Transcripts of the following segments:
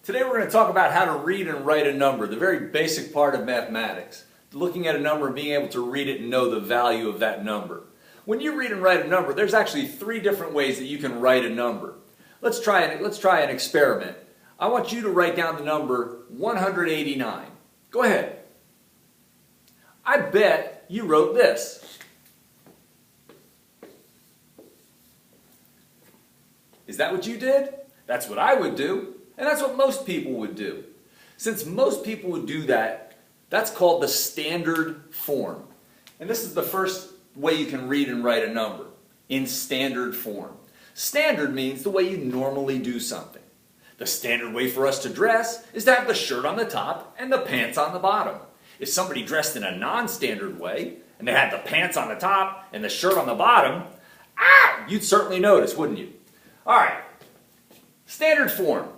Today we're going to talk about how to read and write a number, the very basic part of mathematics. Looking at a number and being able to read it and know the value of that number. When you read and write a number, there's actually 3 different ways that you can write a number. Let's try an experiment. I want you to write down the number 189. Go ahead. I bet you wrote this. Is that what you did? That's what I would do, and that's what most people would do. Since most people would do that, that's called the standard form. And this is the first way you can read and write a number, in standard form. Standard means the way you normally do something. The standard way for us to dress is to have the shirt on the top and the pants on the bottom. If somebody dressed in a non-standard way, and they had the pants on the top and the shirt on the bottom, you'd certainly notice, wouldn't you? All right, standard form,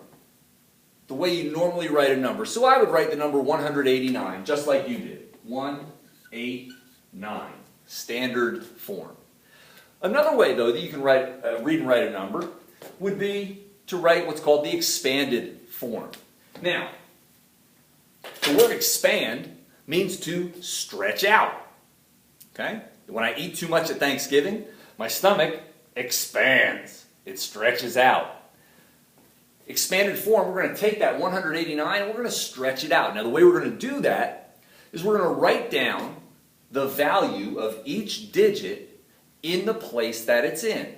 the way you normally write a number. So I would write the number 189, just like you did. 189, standard form. Another way, though, that you can read and write a number would be to write what's called the expanded form. Now, the word expand means to stretch out. Okay? When I eat too much at Thanksgiving, my stomach expands. It stretches out. Expanded form, we're going to take that 189 and we're going to stretch it out. Now, the way we're going to do that is we're going to write down the value of each digit in the place that it's in.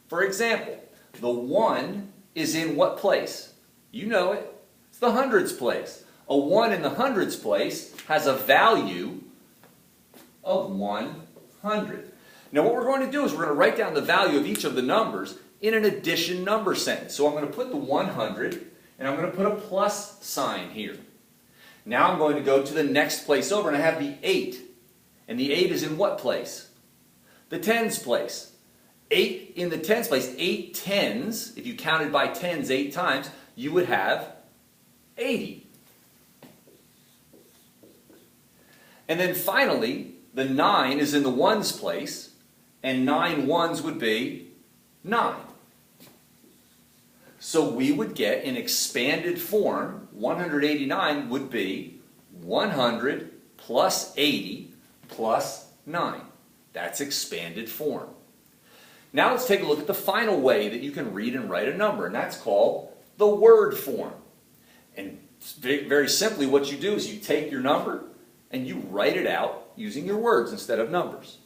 For example, the 1 is in what place? You know it. It's the hundreds place. A 1 in the hundreds place has a value of 100. Now what we're going to do is we're going to write down the value of each of the numbers in an addition number sentence. So I'm going to put the 100 and I'm going to put a plus sign here. Now I'm going to go to the next place over and I have the 8. And the 8 is in what place? The tens place. 8 in the tens place, 8 tens, if you counted by tens 8 times, you would have 80. And then finally, the 9 is in the ones place, and 9 ones would be 9. So we would get in expanded form, 189 would be 100 plus 80 plus 9. That's expanded form. Now let's take a look at the final way that you can read and write a number, and that's called the word form. And very simply what you do is you take your number and you write it out using your words instead of numbers.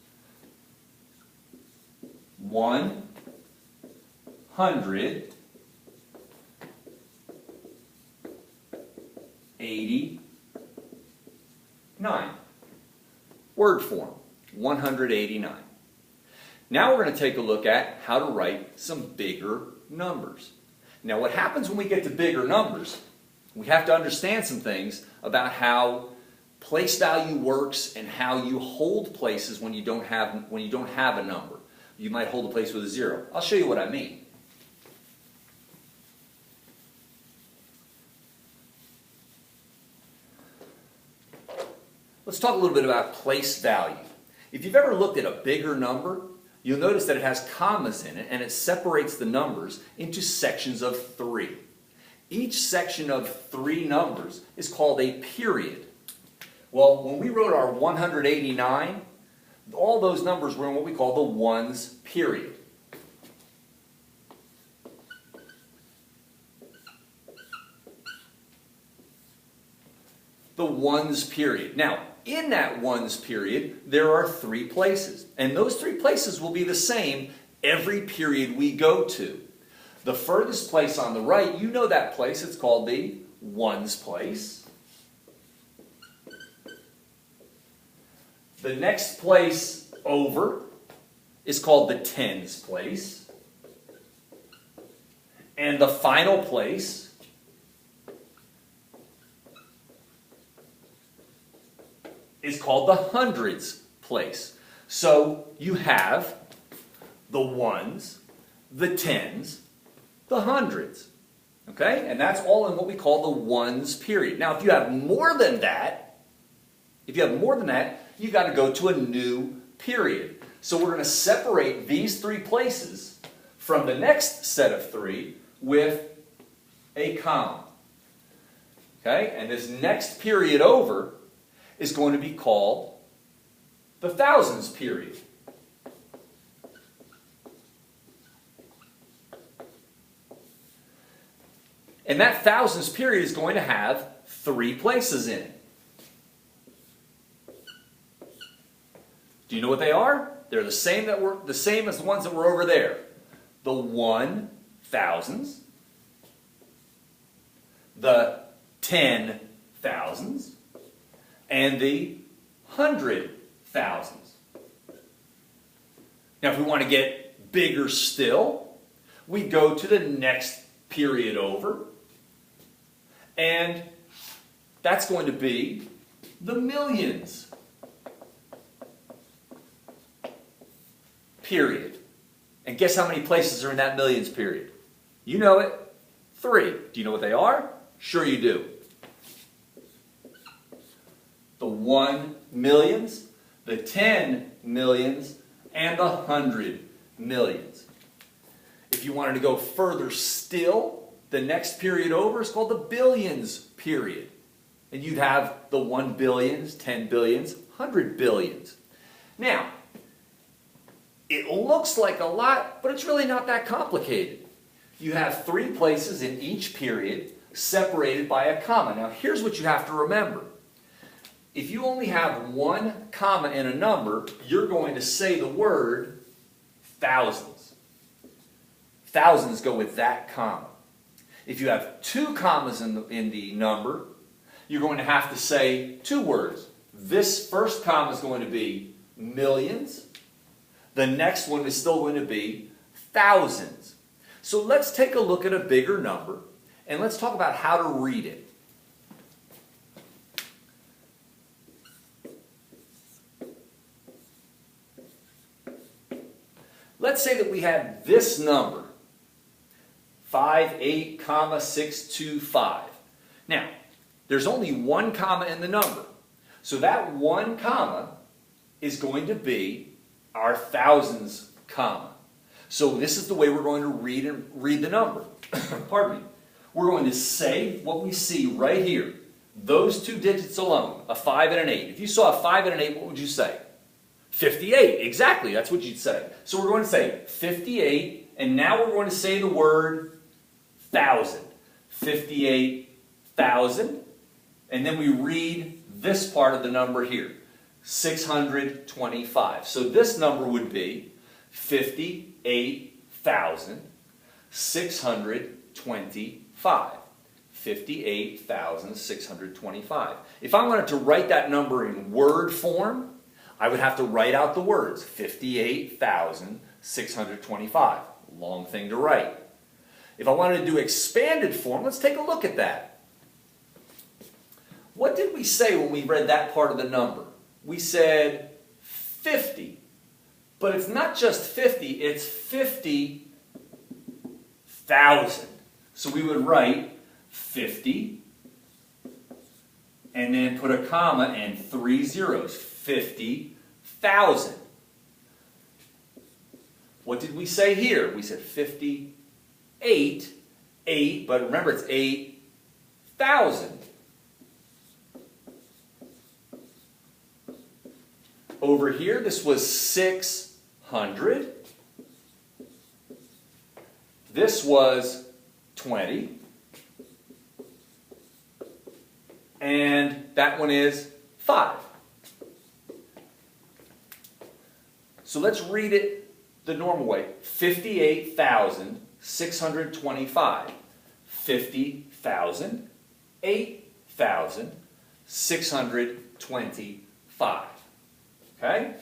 189. Word form, 189. Now we're going to take a look at how to write some bigger numbers. Now what happens when we get to bigger numbers, we have to understand some things about how place value works and how you hold places when you don't have a number. You might hold a place with a 0. I'll show you what I mean. Let's talk a little bit about place value. If you've ever looked at a bigger number, you'll notice that it has commas in it and it separates the numbers into sections of 3. Each section of 3 numbers is called a period. Well, when we wrote our 189, all those numbers were in what we call the ones period. The ones period. Now, in that ones period, there are 3 places. And those 3 places will be the same every period we go to. The furthest place on the right, you know that place. It's called the ones place. The next place over is called the tens place. And the final place is called the hundreds place. So you have the ones, the tens, the hundreds. Okay? And that's all in what we call the ones period. Now, if you have more than that, you've got to go to a new period. So we're going to separate these 3 places from the next set of 3 with a comma. Okay? And this next period over is going to be called the thousands period. And that thousands period is going to have 3 places in it. Do you know what they are? They're the same as the ones that were over there. The 1 thousands, the 10 thousands, and the 100 thousands. Now, if we want to get bigger still, we go to the next period over, and that's going to be the millions period. And guess how many places are in that millions period? You know it. 3. Do you know what they are? Sure you do. The 1 millions, the 10 millions, and the 100 millions. If you wanted to go further still, the next period over is called the billions period. And you'd have the 1 billions, 10 billions, 100 billions. Now, it looks like a lot, but it's really not that complicated. You have 3 places in each period separated by a comma. Now, here's what you have to remember. If you only have 1 comma in a number, you're going to say the word thousands. Thousands go with that comma. If you have 2 commas in the number, you're going to have to say 2 words. This first comma is going to be millions. The next one is still going to be thousands. So let's take a look at a bigger number, and let's talk about how to read it. Let's say that we had this number, 58,625. Now, there's only 1 comma in the number. So that 1 comma is going to be our thousands comma. So this is the way we're going to read the number. Pardon me. We're going to say what we see right here. Those 2 digits alone, a 5 and an 8. If you saw a 5 and an 8, what would you say? 58. Exactly, that's what you'd say. So we're going to say 58, and now we're going to say the word thousand. 58,000. And then we read this part of the number here. 625. So this number would be 58,625. 58,625. If I wanted to write that number in word form, I would have to write out the words 58,625. Long thing to write. If I wanted to do expanded form, let's take a look at that. What did we say when we read that part of the number? We said 50. But it's not just 50, it's 50,000. So we would write 50 and then put a comma and 3 zeros. 50,000. What did we say here? We said 58, 8, but remember it's 8,000. Over here, this was 600. This was 20. And that one is 5. So let's read it the normal way. 58,625. 50,000. 8,625. Okay?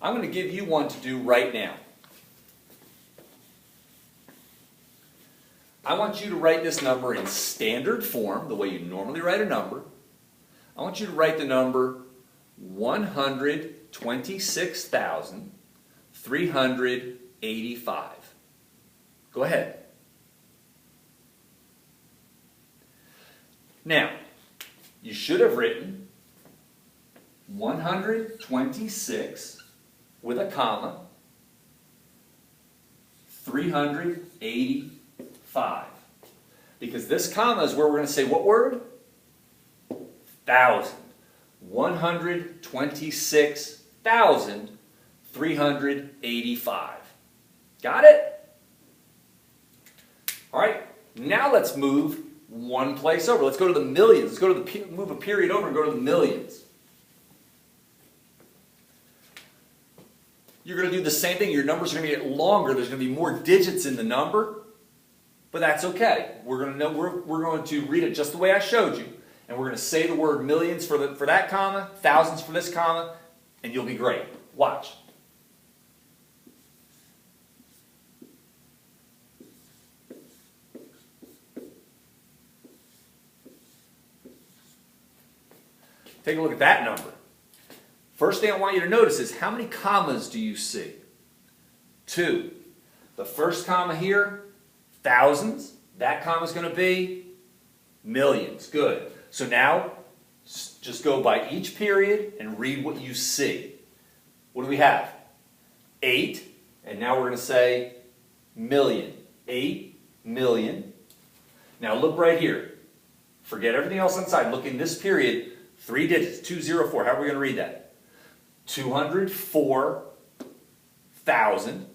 I'm going to give you one to do right now. I want you to write this number in standard form, the way you normally write a number. I want you to write the number 126,385. Go ahead. Now, you should have written 126 with a comma, 385. Because this comma is where we're going to say what word? 126,385. Got it? All right, now let's move one place over. Let's go to the millions. Let's go to the move a period over and go to the millions. You're going to do the same thing. Your numbers are going to get longer. There's going to be more digits in the number, but that's okay. We're going to read it just the way I showed you, and we're going to say the word millions for that comma, thousands for this comma, and you'll be great. Watch. Take a look at that number. First thing I want you to notice is how many commas do you see? 2. The first comma here, thousands. That comma is going to be millions. Good. So now, just go by each period and read what you see. What do we have? 8. And now we're going to say million. 8 million. Now look right here. Forget everything else inside. Look in this period. 3 digits. 204. How are we going to read that? 204,000.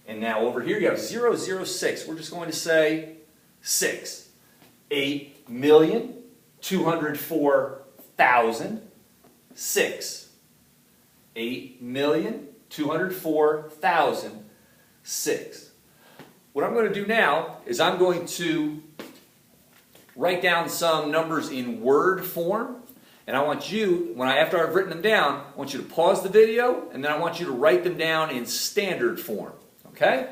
And now over here you have 006. We're just going to say 6. 8,204,000. 6. 8,204,000. 6. What I'm going to do now is I'm going to write down some numbers in word form. And I want you, after I've written them down, I want you to pause the video, and then I want you to write them down in standard form. Okay?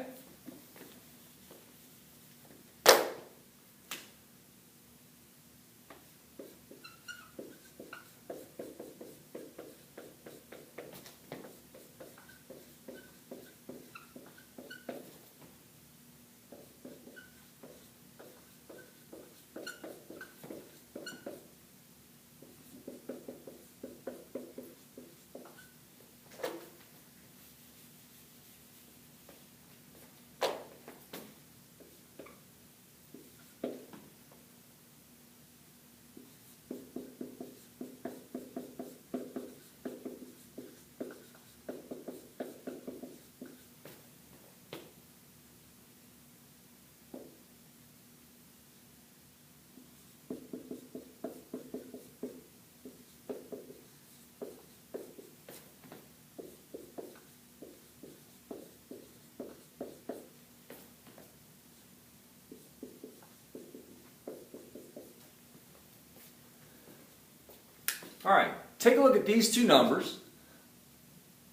All right, take a look at these two numbers,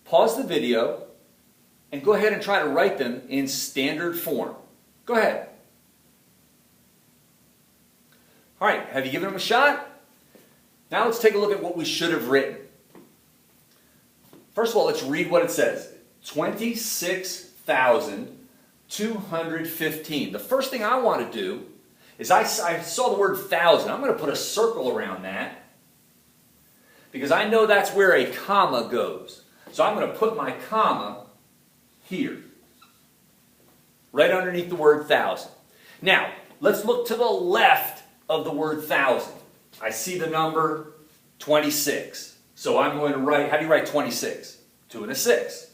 pause the video, and go ahead and try to write them in standard form. Go ahead. All right, have you given them a shot? Now let's take a look at what we should have written. First of all, let's read what it says. 26,215. The first thing I want to do is I saw the word thousand. I'm going to put a circle around that, because I know that's where a comma goes. So I'm going to put my comma here, right underneath the word thousand. Now, let's look to the left of the word thousand. I see the number 26. So I'm going to write, how do you write 26? 2 and a 6.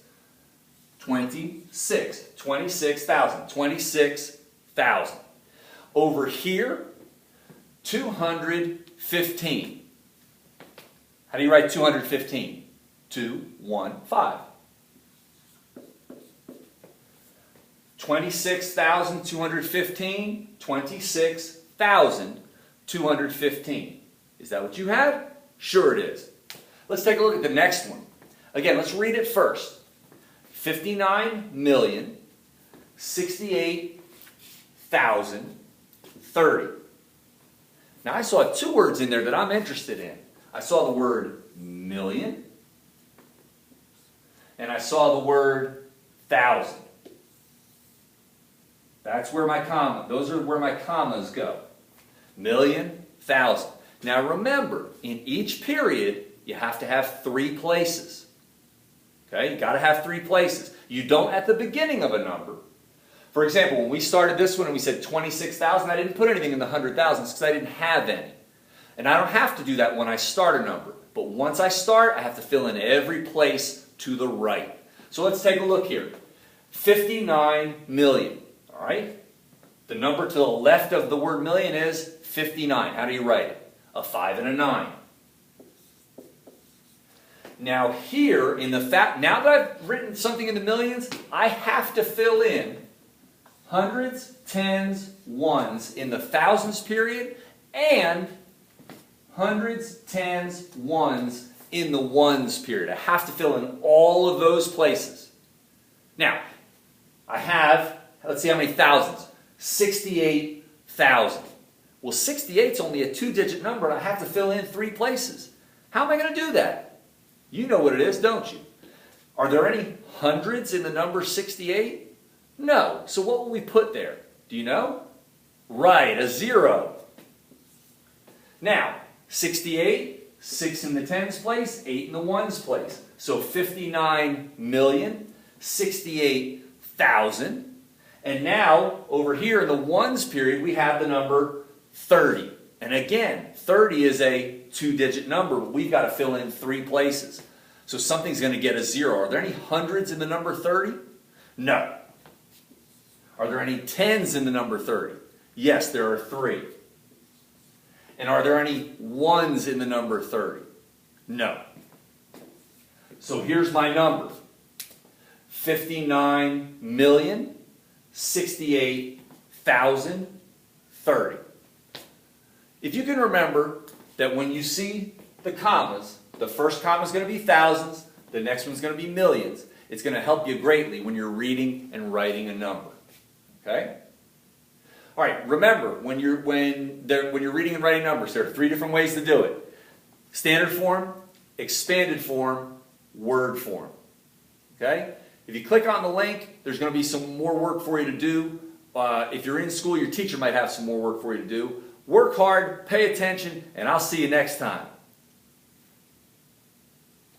26. 26,000. 26,000. Over here, 215. How do you write 215? 2, 1, 5. 26,215. 26,215. Is that what you had? Sure it is. Let's take a look at the next one. Again, let's read it first. 59,068,030. Now I saw 2 words in there that I'm interested in. I saw the word million, and I saw the word thousand. That's where my comma, those are where my commas go. Million, thousand. Now remember, in each period, you have to have 3 places. Okay, you got to have 3 places. You don't at the beginning of a number. For example, when we started this one and we said 26,000, I didn't put anything in the 100,000s because I didn't have any. And I don't have to do that when I start a number. But once I start, I have to fill in every place to the right. So let's take a look here. 59 million. All right? The number to the left of the word million is 59. How do you write it? A 5 and a 9. Now here, now that I've written something in the millions, I have to fill in hundreds, tens, ones in the thousands period, and hundreds, tens, ones in the ones period. I have to fill in all of those places. Now, I have, let's see how many thousands. 68,000. Well, 68 is only a 2-digit number, and I have to fill in 3 places. How am I going to do that? You know what it is, don't you? Are there any hundreds in the number 68? No. So what will we put there? Do you know? Right, a 0. Now, 68, 6 in the tens place, 8 in the ones place. So 59,068,000. And now, over here in the ones period, we have the number 30. And again, 30 is a 2-digit number, but we've got to fill in 3 places. So something's going to get a 0. Are there any hundreds in the number 30? No. Are there any tens in the number 30? Yes, there are 3. And are there any ones in the number 30? No. So here's my number. 59,068,030. If you can remember that when you see the commas, the first comma is going to be thousands, the next one's going to be millions. It's going to help you greatly when you're reading and writing a number. Okay? All right, remember, when you're reading and writing numbers, there are 3 different ways to do it. Standard form, expanded form, word form. Okay? If you click on the link, there's going to be some more work for you to do. If you're in school, your teacher might have some more work for you to do. Work hard, pay attention, and I'll see you next time.